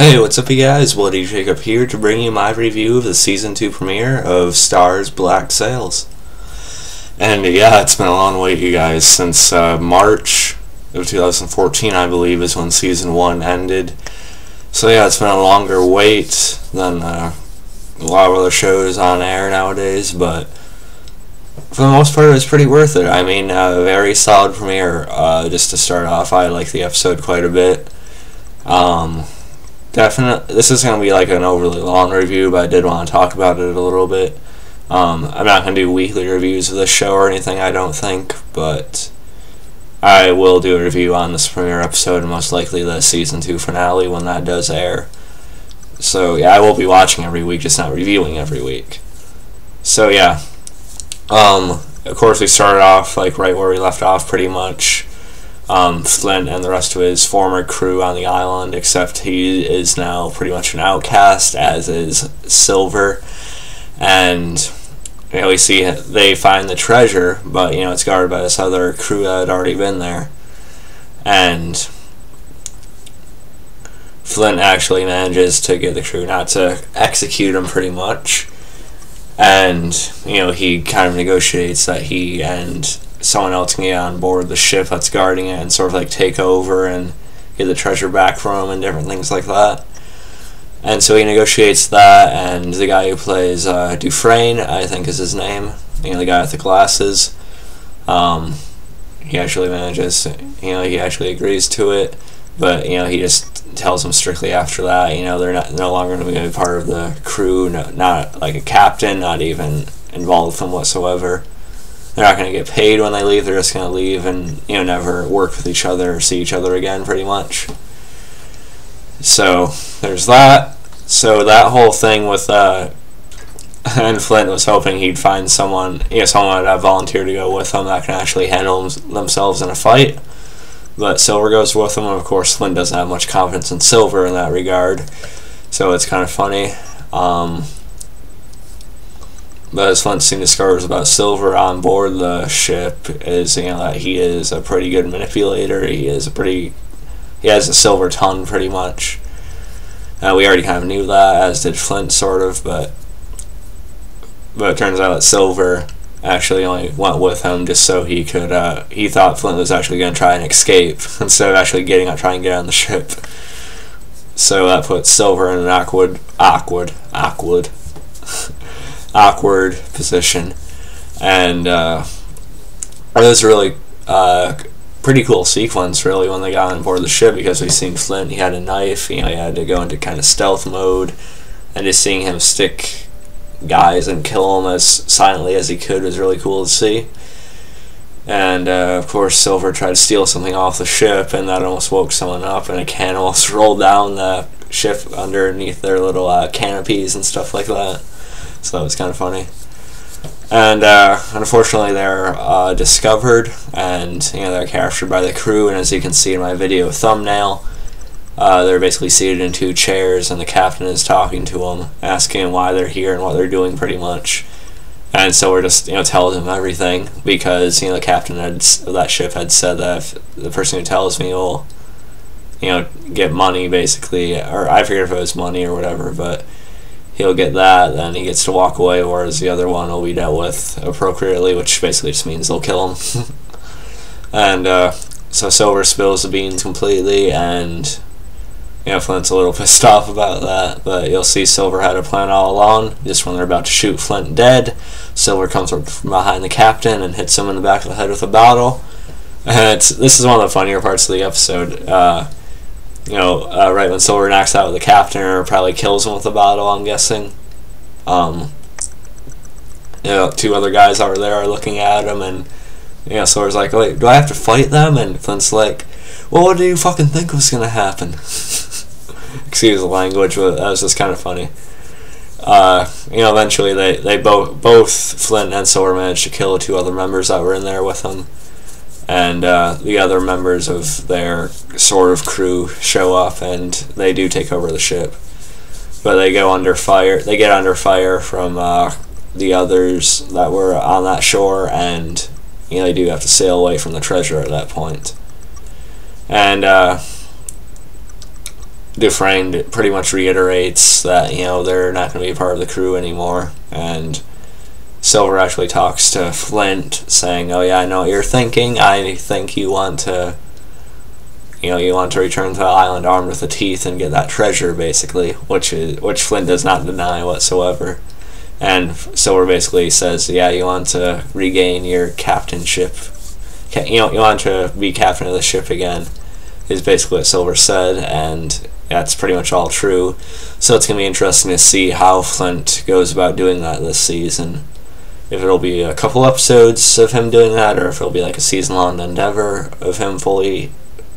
Hey, what's up you guys? Bloody Jacob here to bring you my review of the Season 2 premiere of STARZ Black Sails. And yeah, it's been a long wait, you guys, since March of 2014, I believe, is when Season 1 ended. So yeah, it's been a longer wait than a lot of other shows on air nowadays, but for the most part, it was pretty worth it. I mean, a very solid premiere. Just to start off, I like the episode quite a bit. Definitely, this is going to be like an overly long review, but I did want to talk about it a little bit. I'm not going to do weekly reviews of this show or anything, I don't think, but I will do a review on this premiere episode and most likely the Season 2 finale when that does air. So yeah, I will be watching every week, just not reviewing every week. So yeah, of course we started off like right where we left off pretty much. Flint and the rest of his former crew on the island, except he is now pretty much an outcast, as is Silver. And you know, we see they find the treasure, but you know, it's guarded by this other crew that had already been there. And Flint actually manages to get the crew not to execute him, pretty much. And you know, he kind of negotiates that he and someone else can get on board the ship that's guarding it and sort of like take over and get the treasure back from him and different things like that. And so he negotiates that, and the guy who plays Dufresne, I think is his name, you know, the guy with the glasses, he actually manages, you know, he actually agrees to it, but you know, he just tells him strictly after that, you know, they're no longer going to be part of the crew, not like a captain, not even involved with them whatsoever. They're not going to get paid when they leave, they're just going to leave and, you know, never work with each other or see each other again, pretty much. So, there's that. So, that whole thing with, and Flint was hoping he'd find someone, you know, someone that volunteer to go with him that can actually handle themselves in a fight. But Silver goes with him, and of course, Flint doesn't have much confidence in Silver in that regard. So, it's kind of funny. But as Flint soon discovers about Silver on board the ship is, you know, that he is a pretty good manipulator. He has a silver tongue, pretty much. We already kind of knew that, as did Flint, sort of, but it turns out that Silver actually only went with him just so he could, he thought Flint was actually going to try and escape instead of actually trying to get on the ship. So that puts Silver in an awkward position, and it was a really pretty cool sequence, really, when they got on board the ship, because we've seen Flint, he had a knife, you know, he had to go into kind of stealth mode, and just seeing him stick guys and kill them as silently as he could was really cool to see. And of course Silver tried to steal something off the ship, and that almost woke someone up, and a can almost rolled down the ship underneath their little canopies and stuff like that. So that was kind of funny. And unfortunately they're discovered, and you know, they're captured by the crew, and as you can see in my video thumbnail, they're basically seated in two chairs, and the captain is talking to them, asking them why they're here and what they're doing, pretty much. And so we're just, you know, telling them everything, because, you know, the captain of that ship had said that if the person who tells me will, you know, get money, basically, or I forget if it was money or whatever, but he'll get that, then he gets to walk away, whereas the other one will be dealt with appropriately, which basically just means they'll kill him. And so Silver spills the beans completely, and you know, Flint's a little pissed off about that, but you'll see Silver had a plan all along. Just when they're about to shoot Flint dead, Silver comes from behind the captain and hits him in the back of the head with a bottle. And this is one of the funnier parts of the episode. You know, right when Silver knocks out the captain, or probably kills him with a bottle, I'm guessing. You know, two other guys over there are looking at him, and you know, Silver's like, "Wait, do I have to fight them?" And Flint's like, "Well, what do you fucking think was gonna happen?" Excuse the language, but that was just kind of funny. You know, eventually they both Flint and Silver managed to kill the two other members that were in there with them. And the other members of their sort of crew show up, and they do take over the ship. But they go under fire. They get under fire from the others that were on that shore, and you know, they do have to sail away from the treasure at that point. And Dufresne pretty much reiterates that, you know, they're not going to be a part of the crew anymore, and Silver actually talks to Flint, saying, "Oh yeah, I know what you're thinking. I think you want to, you know, you want to return to the island armed with the teeth and get that treasure, basically," which Flint does not deny whatsoever. And Silver basically says, "Yeah, you want to regain your captainship. You know, you want to be captain of the ship again," is basically what Silver said, and that's pretty much all true. So it's going to be interesting to see how Flint goes about doing that this season. If it'll be a couple episodes of him doing that, or if it'll be like a season-long endeavor of him fully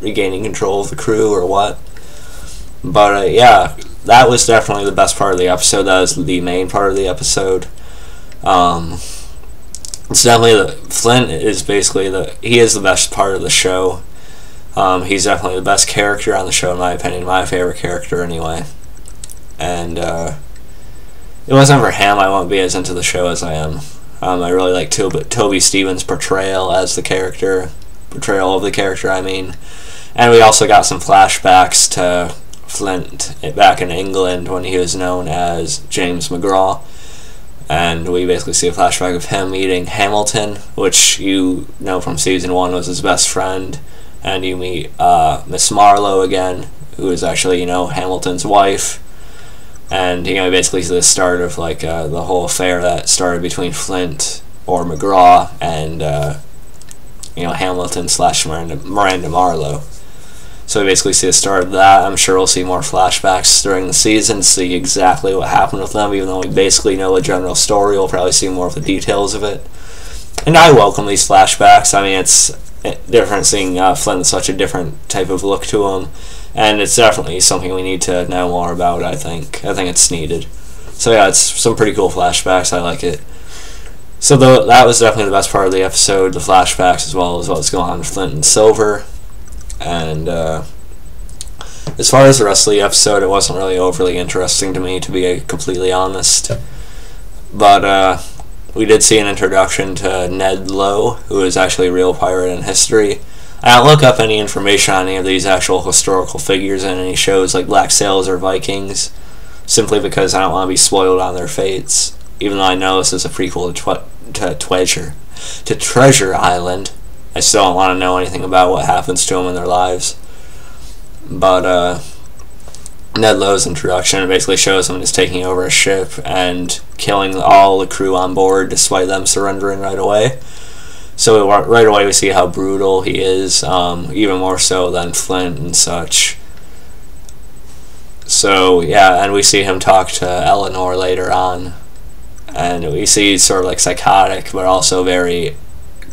regaining control of the crew, or what. But yeah, that was definitely the best part of the episode. That was the main part of the episode. It's definitely Flint is basically he is the best part of the show. He's definitely the best character on the show, in my opinion, my favorite character anyway. And it wasn't for him, I won't be as into the show as I am. I really like Toby Stephens' portrayal of the character, I mean. And we also got some flashbacks to Flint back in England when he was known as James McGraw. And we basically see a flashback of him meeting Hamilton, which you know from season 1 was his best friend. And you meet Miss Marlowe again, who is actually, you know, Hamilton's wife. And, you know, basically the start of, like, the whole affair that started between Flint, or McGraw, and, you know, Hamilton / Miranda Marlowe. So we basically see the start of that. I'm sure we'll see more flashbacks during the season, see exactly what happened with them, even though we basically know the general story. We'll probably see more of the details of it. And I welcome these flashbacks. I mean, it's different seeing Flint with such a different type of look to him. And it's definitely something we need to know more about, I think. I think it's needed. So yeah, it's some pretty cool flashbacks. I like it. So that was definitely the best part of the episode, the flashbacks, as well as what's going on with Flint and Silver. And as far as the rest of the episode, it wasn't really overly interesting to me, to be completely honest. But we did see an introduction to Ned Low, who is actually a real pirate in history. I don't look up any information on any of these actual historical figures in any shows like Black Sails or Vikings, simply because I don't want to be spoiled on their fates, even though I know this is a prequel to Treasure Island. I still don't want to know anything about what happens to them in their lives. But Ned Low's introduction basically shows him just taking over a ship and killing all the crew on board despite them surrendering right away. So right away we see how brutal he is, even more so than Flint and such. So yeah, and we see him talk to Eleanor later on, and we see he's sort of like psychotic, but also very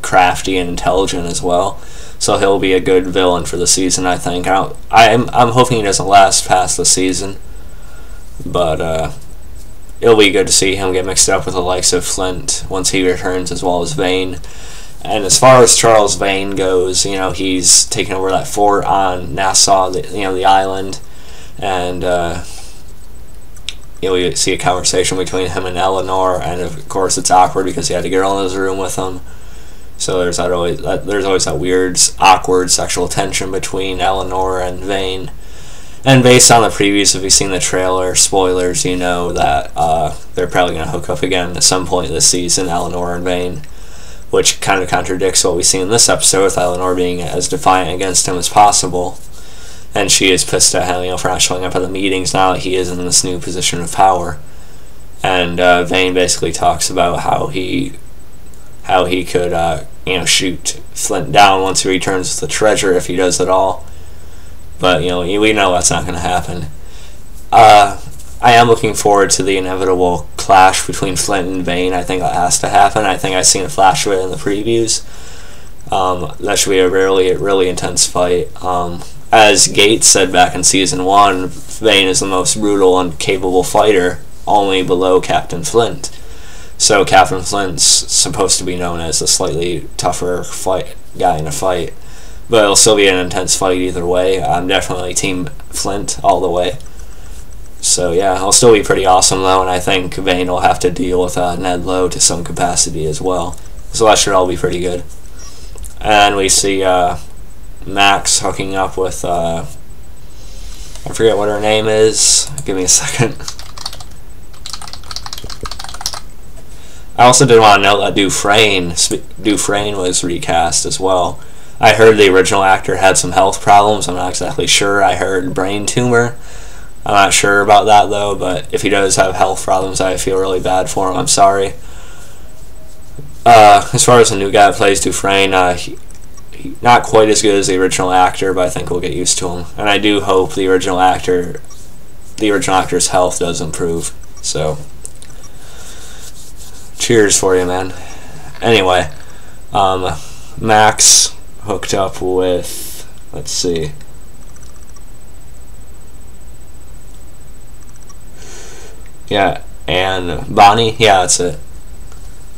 crafty and intelligent as well. So he'll be a good villain for the season, I think. I'm hoping he doesn't last past the season, but it'll be good to see him get mixed up with the likes of Flint once he returns, as well as Vane. And as far as Charles Vane goes, you know, he's taken over that fort on Nassau, the island, and you know, we see a conversation between him and Eleanor, and of course it's awkward because he had a girl in his room with him. So there's always that weird, awkward sexual tension between Eleanor and Vane. And based on the previews, if you've seen the trailer, spoilers, you know that they're probably going to hook up again at some point this season, Eleanor and Vane, which kind of contradicts what we see in this episode, with Eleanor being as defiant against him as possible. And she is pissed at him, you know, for not showing up at the meetings now that he is in this new position of power. And Vane basically talks about how he could, you know, shoot Flint down once he returns with the treasure, if he does at all. But, you know, we know that's not going to happen. I am looking forward to the inevitable clash between Flint and Vane. I think that has to happen. I think I've seen a flash of it in the previews. That should be a really intense fight. As Gates said back in Season 1, Vane is the most brutal and capable fighter, only below Captain Flint. So Captain Flint's supposed to be known as a slightly tougher guy in a fight. But it'll still be an intense fight either way. I'm definitely Team Flint all the way. So yeah, it'll still be pretty awesome though, and I think Vane will have to deal with Ned Low to some capacity as well. So that should all be pretty good. And we see Max hooking up with I forget what her name is. Give me a second. I also did want to note that Dufresne was recast as well. I heard the original actor had some health problems. I'm not exactly sure. I heard brain tumor. I'm not sure about that though, but if he does have health problems, I feel really bad for him. I'm sorry. As far as the new guy that plays Dufresne, not quite as good as the original actor, but I think we'll get used to him. And I do hope the original actor's health does improve. So, cheers for you, man. Anyway, Max hooked up with, let's see. Yeah, and Bonnie, yeah, that's it.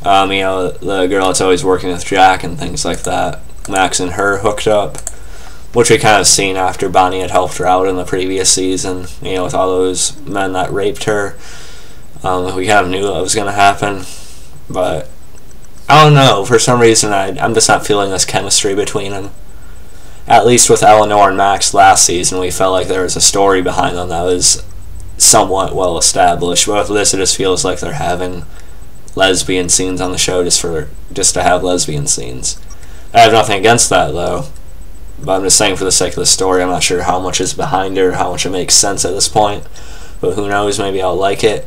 You know, the girl that's always working with Jack and things like that. Max and her hooked up, which we kind of seen after Bonnie had helped her out in the previous season, you know, with all those men that raped her. We kind of knew that was going to happen, but I don't know, for some reason I'm just not feeling this chemistry between them. At least with Eleanor and Max last season, we felt like there was a story behind them that was somewhat well established, but with this it just feels like they're having lesbian scenes on the show just to have lesbian scenes. I have nothing against that though, but I'm just saying for the sake of the story, I'm not sure how much is behind her, how much it makes sense at this point, but who knows, maybe I'll like it.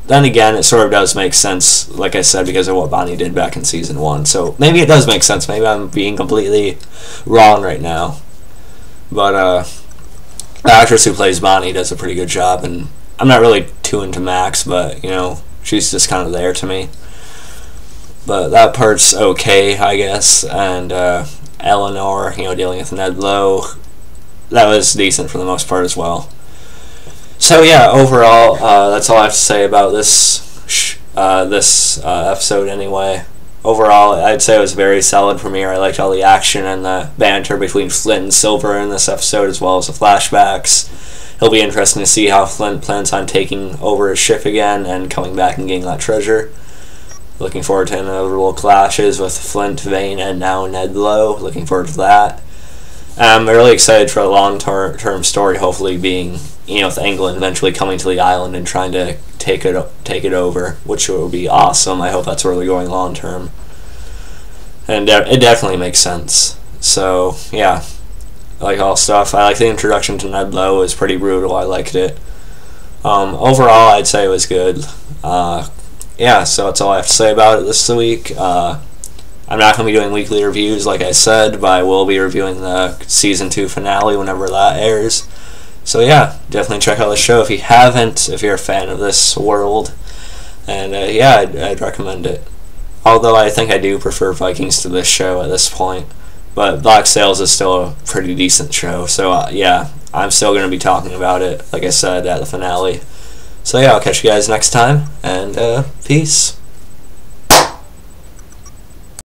Then again, it sort of does make sense, like I said, because of what Bonnie did back in season 1, so maybe it does make sense. Maybe I'm being completely wrong right now, but the actress who plays Bonnie does a pretty good job, and I'm not really too into Max, but you know, she's just kind of there to me. But that part's okay, I guess. And Eleanor, you know, dealing with Ned Low, that was decent for the most part as well. So yeah, overall, that's all I have to say about this episode anyway. Overall, I'd say it was a very solid premiere. I liked all the action and the banter between Flint and Silver in this episode, as well as the flashbacks. It'll be interesting to see how Flint plans on taking over his ship again and coming back and getting that treasure. Looking forward to inevitable clashes with Flint, Vane, and now Ned Low. Looking forward to that. I'm really excited for a long-term story, hopefully being, you know, with England eventually coming to the island and trying to take it over, which will be awesome. I hope that's where they're going long-term. And it definitely makes sense. So, yeah. I like all stuff. I like the introduction to Ned Low. It was pretty brutal. I liked it. Overall, I'd say it was good. Yeah, so that's all I have to say about it this week. I'm not going to be doing weekly reviews, like I said, but I will be reviewing the Season 2 finale whenever that airs. So yeah, definitely check out the show if you haven't, if you're a fan of this world. And yeah, I'd recommend it. Although I think I do prefer Vikings to this show at this point. But Black Sails is still a pretty decent show, so yeah, I'm still going to be talking about it, like I said, at the finale. So yeah, I'll catch you guys next time, and peace.